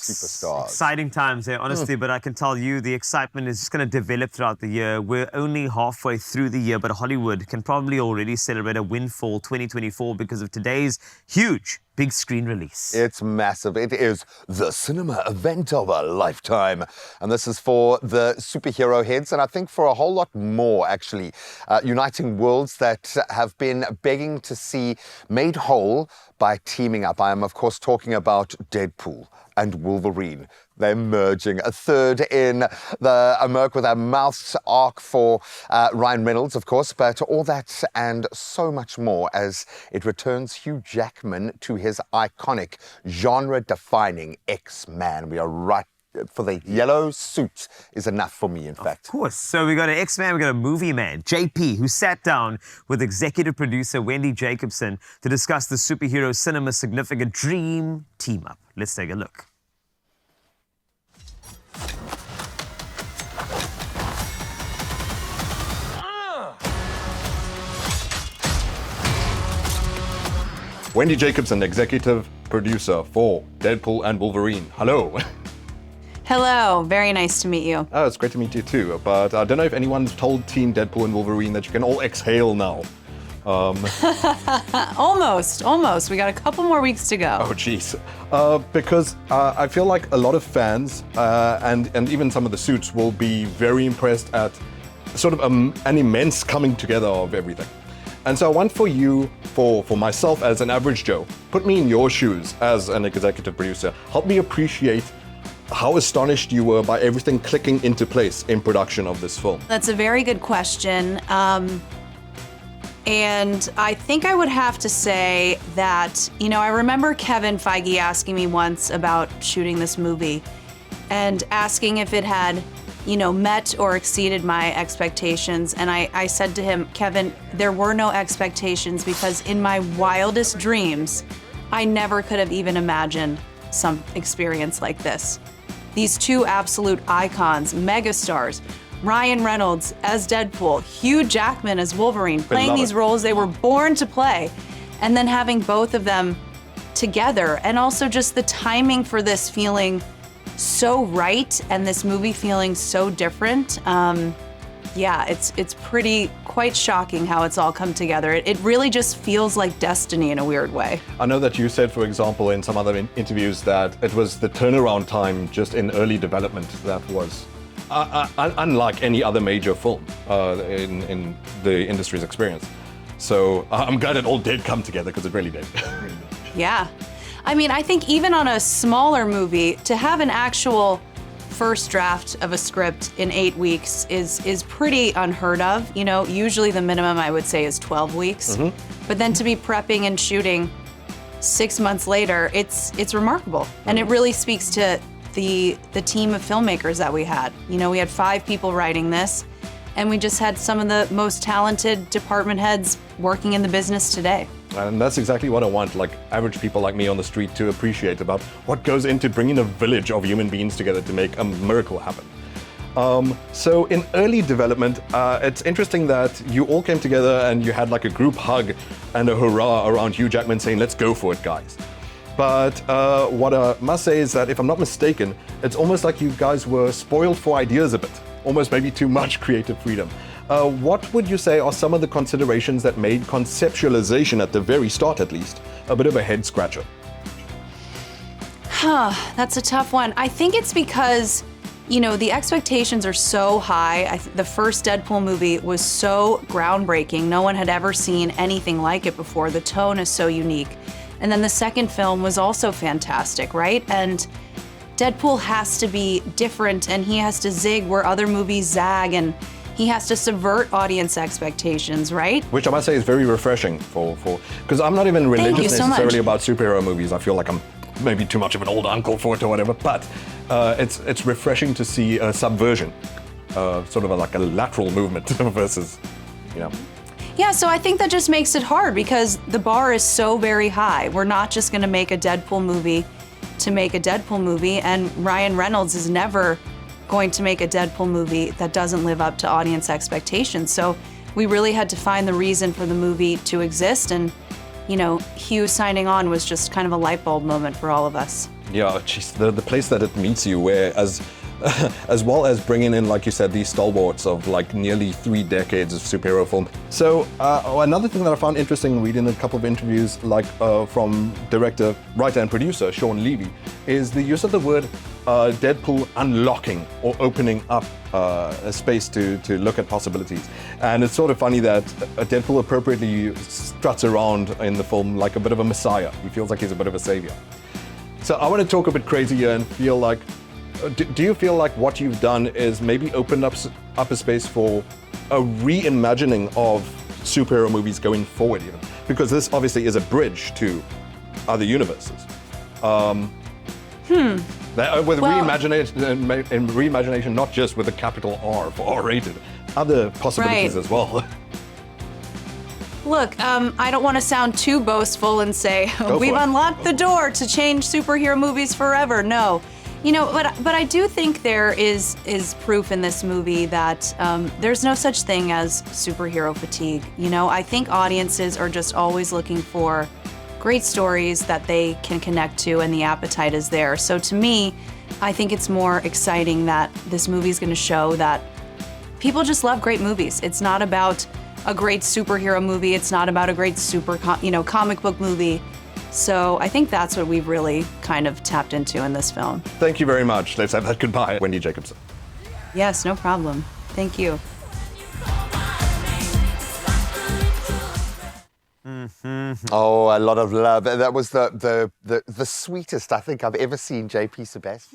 superstars. Exciting times there, honestly, but I can tell you the excitement is just going to develop throughout the year. We're only halfway through the year, but Hollywood can probably already celebrate a windfall 2024 because of today's huge big screen release. It's massive. It is the cinema event of a lifetime. And this is for the superhero heads, and I think for a whole lot more, actually, uniting worlds that have been begging to see made whole by teaming up. I am, of course, talking about Deadpool and Wolverine. They're merging. A third in the Merc with a mouth's arc for Ryan Reynolds, of course, but all that and so much more as it returns Hugh Jackman to his iconic, genre-defining X-Man. We are right for the yellow suit is enough for me, in fact. Of course. So we got an X-Man, we got a movie man, JP, who sat down with executive producer Wendy Jacobson to discuss the superhero cinema significant dream team-up. Let's take a look. Wendy Jacobson, executive producer for Deadpool and Wolverine. Hello. Hello, very nice to meet you. Oh, it's great to meet you too. But I don't know if anyone's told Team Deadpool and Wolverine that you can all exhale now. Almost. We got a couple more weeks to go. Oh, jeez. Because I feel like a lot of fans and even some of the suits will be very impressed at sort of an immense coming together of everything. And so I want for you, for myself as an average Joe, put me in your shoes as an executive producer. Help me appreciate how astonished you were by everything clicking into place in production of this film. That's a very good question. And I think I would have to say that, I remember Kevin Feige asking me once about shooting this movie and asking if it had, met or exceeded my expectations. And I said to him, Kevin, there were no expectations because in my wildest dreams, I never could have even imagined some experience like this. These two absolute icons, megastars, Ryan Reynolds as Deadpool, Hugh Jackman as Wolverine, playing these roles they were born to play, and then having both of them together, and also just the timing for this feeling so right, and this movie feeling so different. It's quite shocking how it's all come together. It really just feels like destiny in a weird way. I know that you said, for example, in some other interviews that it was the turnaround time just in early development that was unlike any other major film in the industry's experience. So I'm glad it all did come together, because it really did. Yeah. I think even on a smaller movie, to have an actual first draft of a script in 8 weeks is pretty unheard of. Usually the minimum I would say is 12 weeks. Mm-hmm. But then to be prepping and shooting 6 months later, it's remarkable. Mm-hmm. And it really speaks to the team of filmmakers that we had. We had 5 people writing this, and we just had some of the most talented department heads working in the business today. And that's exactly what I want, like average people like me on the street, to appreciate about what goes into bringing a village of human beings together to make a miracle happen. So in early development, it's interesting that you all came together and you had like a group hug and a hurrah around Hugh Jackman saying, "Let's go for it, guys." But what I must say is that, if I'm not mistaken, it's almost like you guys were spoiled for ideas a bit, almost maybe too much creative freedom. What would you say are some of the considerations that made conceptualization, at the very start at least, a bit of a head scratcher? That's a tough one. I think it's because, the expectations are so high. The first Deadpool movie was so groundbreaking. No one had ever seen anything like it before. The tone is so unique. And then the second film was also fantastic, right? And Deadpool has to be different, and he has to zig where other movies zag, and he has to subvert audience expectations, right? Which I must say is very refreshing because I'm not even religious necessarily about superhero movies. I feel like I'm maybe too much of an old uncle for it or whatever, but it's refreshing to see a subversion, sort of like a lateral movement versus, Yeah, so I think that just makes it hard because the bar is so very high. We're not just gonna make a Deadpool movie to make a Deadpool movie, and Ryan Reynolds is never going to make a Deadpool movie that doesn't live up to audience expectations. So we really had to find the reason for the movie to exist, and Hugh signing on was just kind of a light bulb moment for all of us. Yeah, geez, the place that it meets you, where as well as bringing in, like you said, these stalwarts of like nearly 3 decades of superhero film. So another thing that I found interesting reading a couple of interviews, like from director, writer, and producer Sean Levy, is the use of the word Deadpool unlocking or opening up a space to look at possibilities. And it's sort of funny that Deadpool appropriately struts around in the film like a bit of a messiah. He feels like he's a bit of a savior. So I want to talk a bit crazy here and feel like, do you feel like what you've done is maybe opened up a space for a reimagining of superhero movies going forward even? Because this obviously is a bridge to other universes. With reimagination, not just with a capital R for R-rated, other possibilities Right. as well. Look, I don't want to sound too boastful and say Go we've for it. unlocked the door to change superhero movies forever. No, but I do think there is proof in this movie that there's no such thing as superhero fatigue. I think audiences are just always looking for great stories that they can connect to, and the appetite is there. So to me, I think it's more exciting that this movie is going to show that people just love great movies. It's not about a great superhero movie. It's not about a great comic book movie. So I think that's what we've really kind of tapped into in this film. Thank you very much. Let's have that goodbye, Wendy Jacobson. Yes, no problem. Thank you. Oh, a lot of love. That was the sweetest I think I've ever seen JP Sebastian.